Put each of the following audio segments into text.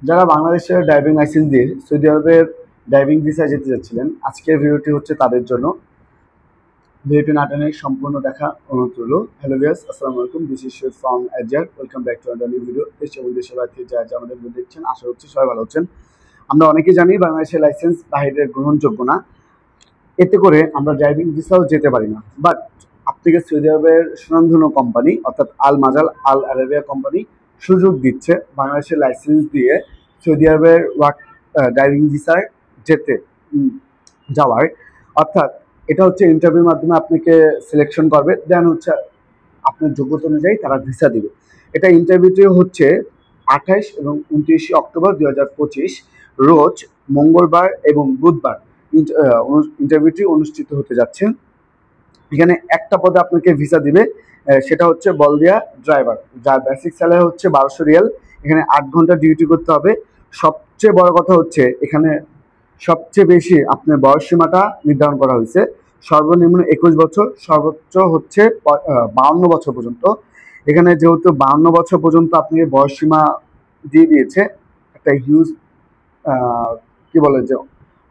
যারা বাংলাদেশের driving licence দিয়ে সৌদি আরবের ড্রাইভিং ভিসায় যেতে যাচ্ছিলেন, আজকের ভিডিওটি হচ্ছে তাদের জন্য। ভিডিওটি না টেনে সম্পূর্ণ দেখা অনুরোধ রইল। হ্যালো ভিউয়ার্স, আসসালামু আলাইকুম। দিস ইজ শহীদ ফ্রম এজার। Welcome back to another new video. দেশ এবং দেশের বাইরে থেকে যা আমাদের ভিডিও দেখছেন, আশা করছি সবাই ভালো হচ্ছেন। আমরা অনেকেই জানি বাংলাদেশের লাইসেন্স বাইরের গ্রহণযোগ্য না, এতে করে আমরা ড্রাইভিং ভিসাও যেতে পারি না। বাট আপনাকে সৌদি আরবের সুনামধন্য কোম্পানি অর্থাৎ আল মাজাল আল আরাবিয়া কোম্পানি সুযোগ দিচ্ছে বাংলাদেশের লাইসেন্স দিয়ে সৌদি আরবের ড্রাইভিং ভিসায় যেতে যাওয়ার। অর্থাৎ এটা হচ্ছে ইন্টারভিউর মাধ্যমে আপনাকে সিলেকশন করবে, দেন হচ্ছে আপনার যোগ্যতা অনুযায়ী তারা ভিসা দিবে। এটা ইন্টারভিউটি হচ্ছে 28 এবং 29 অক্টোবর 2025 রোজ মঙ্গলবার এবং বুধবার ইন্টারভিউটি অনুষ্ঠিত হতে যাচ্ছে। এখানে একটা পদে আপনাকে ভিসা দিবে, সেটা হচ্ছে বলদিয়া ড্রাইভার, যার বেসিক স্যালারি হচ্ছে 1200 রিয়াল। এখানে 8 ঘন্টা ডিউটি করতে হবে। সবচেয়ে বড় কথা হচ্ছে এখানে সবচেয়ে বেশি আপনার বয়স সীমাটা নির্ধারণ করা হয়েছে। সর্বনিম্ন 21 বছর, সর্বোচ্চ হচ্ছে 52 বছর পর্যন্ত। এখানে যেহেতু 52 বছর পর্যন্ত আপনাকে বয়স সীমা দিয়ে দিয়েছে, একটা হিউজ কি বলে যে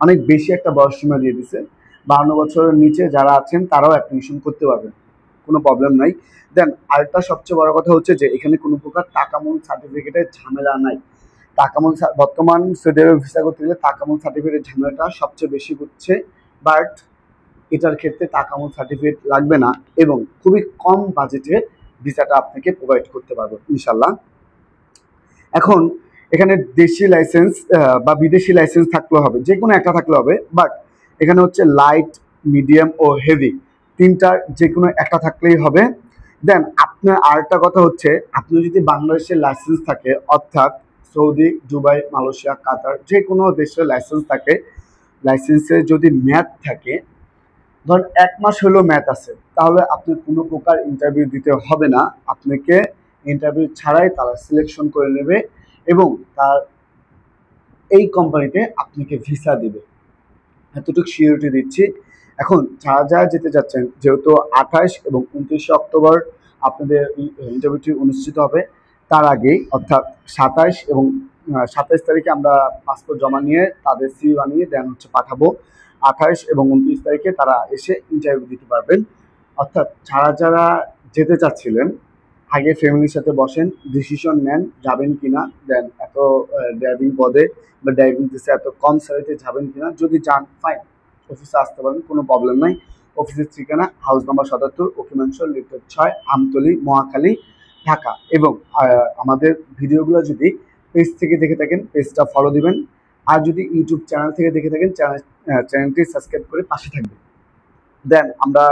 অনেক বেশি একটা বয়স সীমা দিয়ে দিয়েছে। 52 বছরের নিচে যারা আছেন তারাও অ্যাডমিশন করতে পারবেন, কোনো প্রবলেম নাই। দেন আরেকটা সবচেয়ে বড় কথা হচ্ছে যে এখানে কোনো প্রকার টাকামূল সার্টিফিকেটের ঝামেলা নাই। টাকামূল বর্তমান সৌদি আরবে ভিসা করতে গেলে টাকামূল সার্টিফিকেটের ঝামেলাটা সবচেয়ে বেশি হচ্ছে, বাট এটার ক্ষেত্রে টাকামূল সার্টিফিকেট লাগবে না এবং খুবই কম বাজেটে ভিসাটা আপনাকে প্রোভাইড করতে পারবো ইনশাল্লাহ। এখন এখানে দেশি লাইসেন্স বা বিদেশি লাইসেন্স থাকলে হবে, যে কোনো একটা থাকলে হবে। বাট এখানে হচ্ছে লাইট, মিডিয়াম ও হেভি, তিনটার যে কোনো একটা থাকলেই হবে। দেন আপনার আরেকটা কথা হচ্ছে, আপনি যদি বাংলাদেশের লাইসেন্স থাকে, অর্থাৎ সৌদি, দুবাই, মালয়েশিয়া, কাতার যে কোনো দেশের লাইসেন্স থাকে, লাইসেন্সে যদি ম্যাথ থাকে, ধরুন 1 মাস হলেও ম্যাথ আছে, তাহলে আপনি কোনো প্রকার ইন্টারভিউ দিতে হবে না। আপনাকে ইন্টারভিউ ছাড়াই তারা সিলেকশন করে নেবে এবং তার এই কোম্পানিতে আপনাকে ভিসা দিবে, এতটুকু সিওরিটি দিচ্ছি। এখন যারা যারা যেতে যাচ্ছেন, যেহেতু 28 এবং 29 অক্টোবর আপনাদের ইন্টারভিউটি অনুষ্ঠিত হবে, তার আগেই অর্থাৎ 27 এবং 27 তারিখে আমরা পাসপোর্ট জমা নিয়ে তাদের সিভি বানিয়ে দেন হচ্ছে পাঠাবো। 28 এবং 29 তারিখে তারা এসে ইন্টারভিউ দিতে পারবেন। অর্থাৎ যারা যারা যেতে চাচ্ছিলেন, আগে ফ্যামিলির সাথে বসেন, ডিসিশন নেন যাবেন কিনা, দেন এত ড্রাইভিং পদে বা ড্রাইভিং দিতে এত কম স্যালারিতে যাবেন কিনা। যদি যান ফাইন, অফিসে আসতে পারেন, কোনো প্রবলেম নাই। অফিসের ঠিকানা হাউস নাম্বার 77, ওকিমানসর, লিফটেড 6, আমতলী, মহাখালী, ঢাকা। এবং আমাদের ভিডিওগুলো যদি পেজ থেকে দেখে থাকেন, পেজটা ফলো দিবেন। আর যদি ইউটিউব চ্যানেল থেকে দেখে থাকেন, চ্যানেলটি সাবস্ক্রাইব করে পাশে থাকবেন। দেন আমরা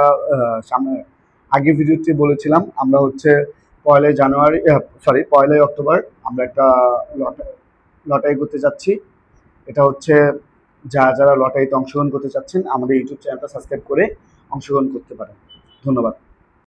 সামনে আগের ভিডিওতে বলেছিলাম, আমরা হচ্ছে 1ই অক্টোবর আমরা একটা লটারি করতে যাচ্ছি। এটা হচ্ছে যারা যারা লটারিতে অংশগ্রহণ করতে চাচ্ছেন, আমাদের ইউটিউব চ্যানেলটা সাবস্ক্রাইব করে অংশগ্রহণ করতে পারেন। ধন্যবাদ।